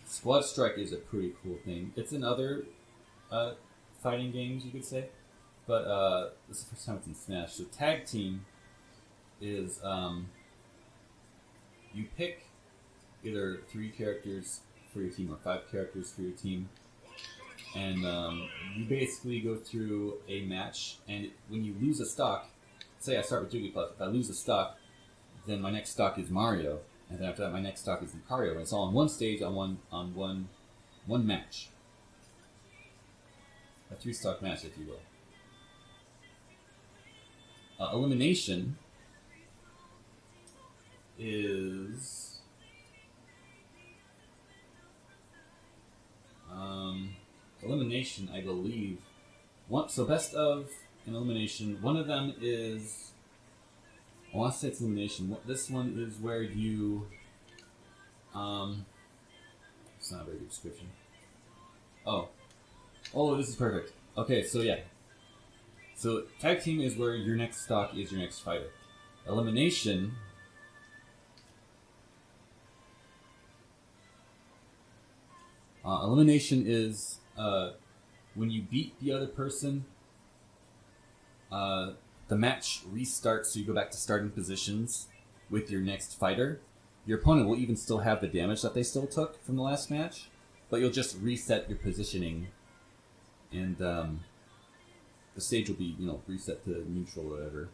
Squad Strike is a pretty cool thing. It's in other fighting games, you could say, but this is the first time it's in Smash. So Tag Team is you pick either 3 characters for your team or 5 characters for your team, and you basically go through a match, and when you lose a stock, say I start with Jigglypuff, if I lose a stock, then my next stock is Mario, and then after that my next stock is Lucario, and it's all on one stage on one match. A 3-stock match, if you will. Elimination is elimination, I believe. So best of and elimination. One of them is, I want to say it's elimination. This one is where you it's not a very good description. Oh, this is perfect. Okay, so yeah. So Tag Team is where your next stock is your next fighter. Elimination is when you beat the other person, the match restarts, so you go back to starting positions with your next fighter. Your opponent will even still have the damage that they still took from the last match, but you'll just reset your positioning, and the stage will be, reset to neutral or whatever.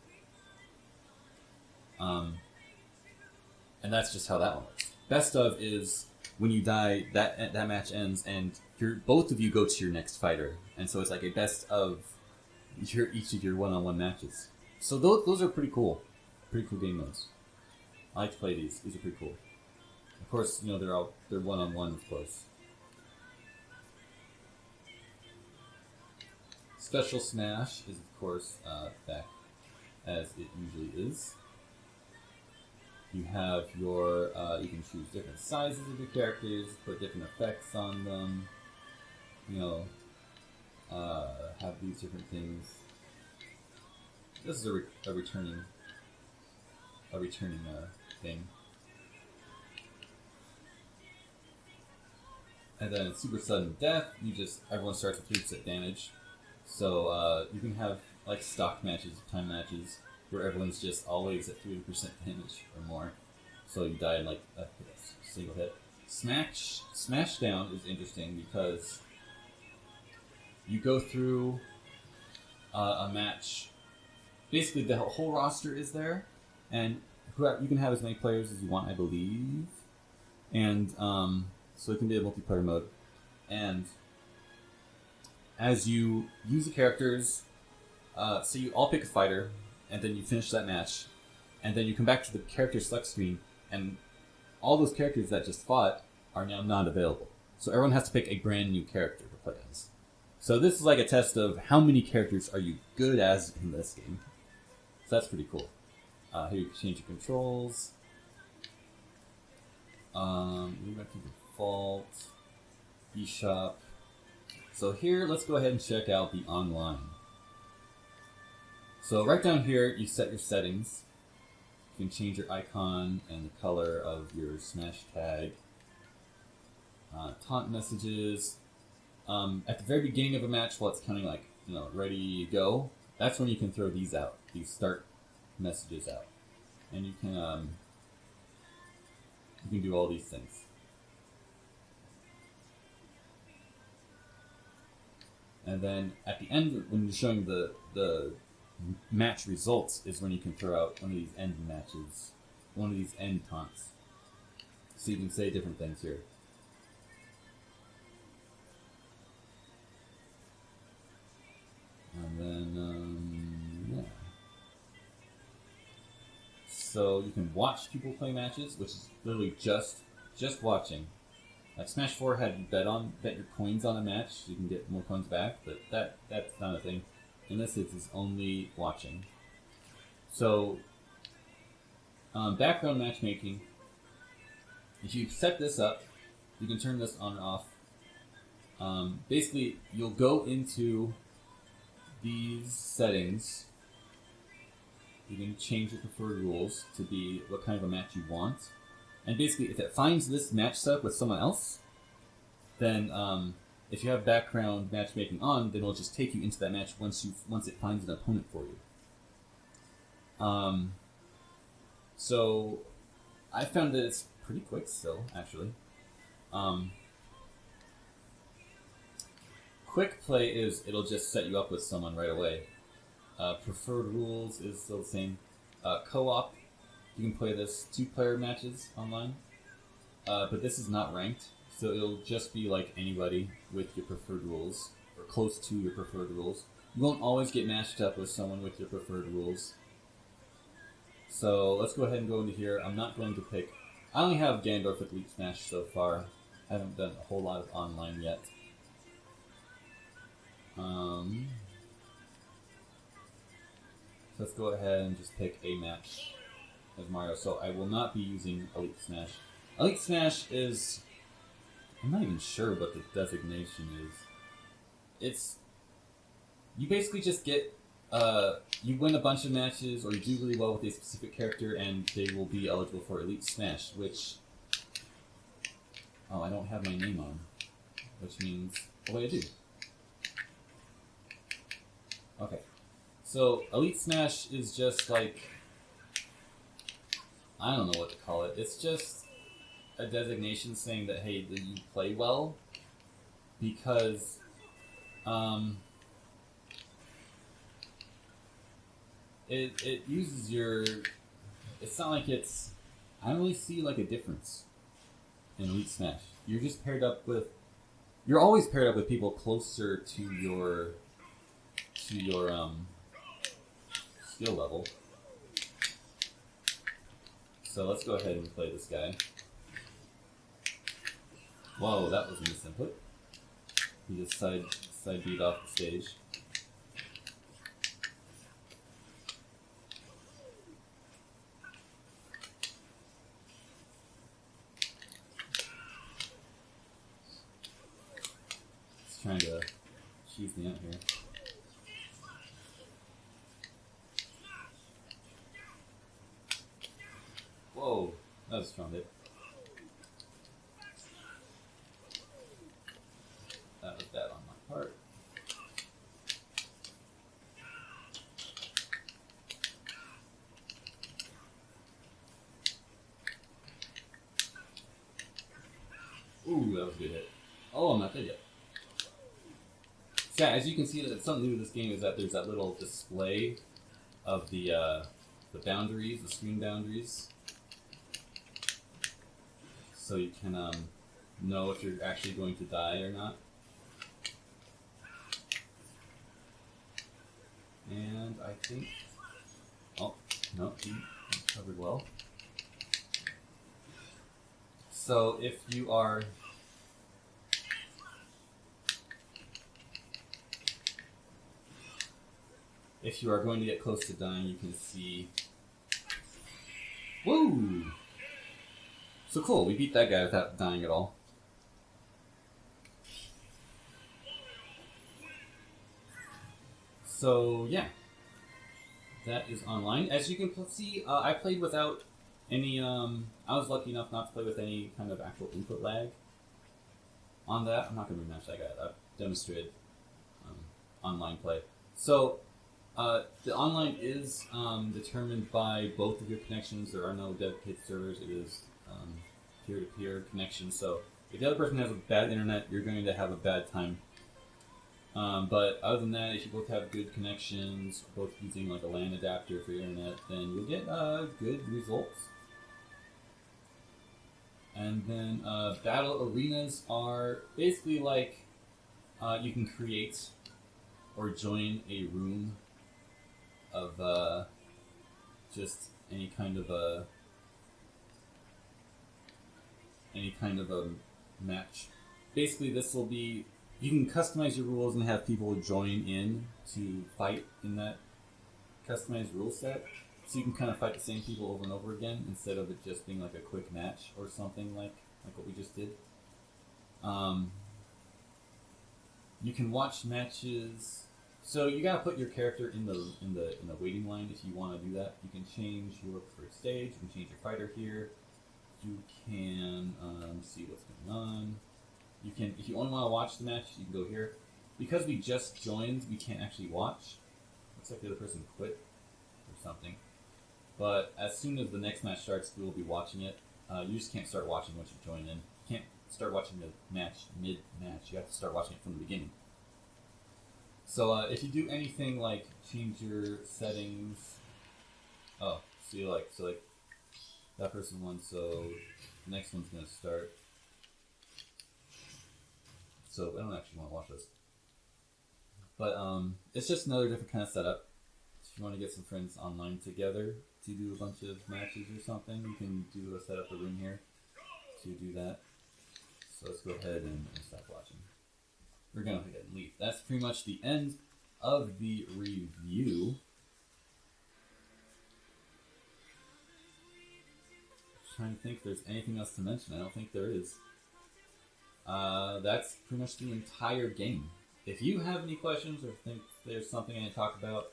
And that's just how that one works. Best of is when you die, that match ends, and both of you go to your next fighter, and so it's like a best of each of your one-on-one matches. So those are pretty cool game modes. I like to play these. These are pretty cool. Of course, they're one-on-one, of course. Special Smash is, of course, back as it usually is. You have your, you can choose different sizes of your characters, put different effects on them, have these different things. This is a returning thing. And then Super Sudden Death, everyone starts with 3% damage. So you can have like stock matches, time matches, where everyone's just always at 3% damage or more. So you die in like a single hit. Smashdown is interesting because you go through a match. Basically, the whole roster is there, and you can have as many players as you want, I believe. And so it can be a multiplayer mode. And as you use the characters, so you all pick a fighter, and then you finish that match, and then you come back to the character select screen, and all those characters that just fought are now not available. So everyone has to pick a brand new character to play as. So this is like a test of how many characters are you good as in this game. So that's pretty cool. Here you can change your controls. Move back to default. eShop. So here, let's go ahead and check out the online. So right down here, you set your settings. You can change your icon and the color of your Smash tag. Taunt messages. At the very beginning of a match, while it's counting like, ready, go, that's when you can throw these out, these start messages out. And you can do all these things. And then at the end, when you're showing the match results, is when you can throw out one of these end matches, one of these end taunts. So you can say different things here. And then, yeah. So you can watch people play matches, which is literally just watching. Like Smash 4 had you bet your coins on a match, so you can get more coins back, but that's not a thing. In this, it's only watching. So, background matchmaking. If you set this up, you can turn this on and off. Basically, you'll go into these settings. You can change your preferred rules to be what kind of a match you want. And basically, if it finds this match setup with someone else, then if you have background matchmaking on, then it'll just take you into that match once it finds an opponent for you. So I found that it's pretty quick still, actually. Quick play is it'll just set you up with someone right away. Preferred rules is still the same. Co-op, you can play this 2-player matches online, but this is not ranked, so it'll just be like anybody with your preferred rules, or close to your preferred rules. You won't always get matched up with someone with your preferred rules. So let's go ahead and go into here. I'm not going to pick... I only have Ganondorf with Elite Smash so far. I haven't done a whole lot of online yet. Let's go ahead and just pick a match as Mario. So I will not be using Elite Smash. Elite Smash is... I'm not even sure what the designation is. It's... You basically just get... you win a bunch of matches, or you do really well with a specific character, and they will be eligible for Elite Smash, which... Oh, I don't have my name on. Which means... Oh, wait, I do. Okay. So, Elite Smash is just like... I don't know what to call it. It's just a designation saying that, hey, that you play well, because... It uses your... It's not like it's... I don't really see like a difference in Elite Smash. You're just paired up with... You're always paired up with people closer to your skill level. So let's go ahead and play this guy. Whoa, that was a misinput. He just side beat off the stage. Just trying to cheese me out here. Whoa, that was a strong hit. That was bad on my part. Ooh, that was a good hit. Oh, I'm not dead yet. So yeah, as you can see, that something new to this game is that there's that little display of the boundaries, the screen boundaries. So you can know if you're actually going to die or not. And I think... Oh, no, he covered well. So if you are... If you are going to get close to dying, you can see... Woo! So cool, we beat that guy without dying at all. So yeah, that is online. As you can see, I played without any, I was lucky enough not to play with any kind of actual input lag on that. I'm not going to rematch that guy. I've demonstrated online play. So the online is determined by both of your connections. There are no dedicated servers. It is peer-to-peer connection. So if the other person has a bad internet, you're going to have a bad time. But other than that, if you both have good connections, both using like a LAN adapter for your internet, then you'll get good results. And then battle arenas are basically like you can create or join a room of just any kind of a match. Basically, this will be, you can customize your rules and have people join in to fight in that customized rule set. So you can kind of fight the same people over and over again instead of it just being like a quick match or something like what we just did. You can watch matches. So you gotta put your character in the waiting line if you want to do that. You can change your preferred stage. You can change your fighter here. You can see what's going on. You can, if you only want to watch the match, you can go here. Because we just joined, we can't actually watch. Looks like the other person quit or something. But as soon as the next match starts, we will be watching it. You just can't start watching once you join in. You can't start watching the match mid-match. You have to start watching it from the beginning. So if you do anything like change your settings, so that person won, so the next one's gonna start. So I don't actually want to watch this, but it's just another different kind of setup. If you want to get some friends online together to do a bunch of matches or something, you can set up a room here to do that. So let's go ahead and stop watching. We're going to go ahead and leave. That's pretty much the end of the review. Just trying to think if there's anything else to mention. I don't think there is. That's pretty much the entire game. If you have any questions or think there's something I need to talk about,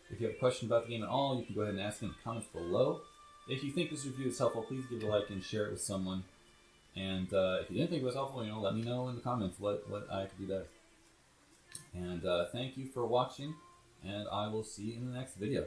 if you have a question about the game at all, you can go ahead and ask in the comments below. If you think this review is helpful, please give it a like and share it with someone. And if you didn't think it was helpful, let me know in the comments what I could do better. And thank you for watching, and I will see you in the next video.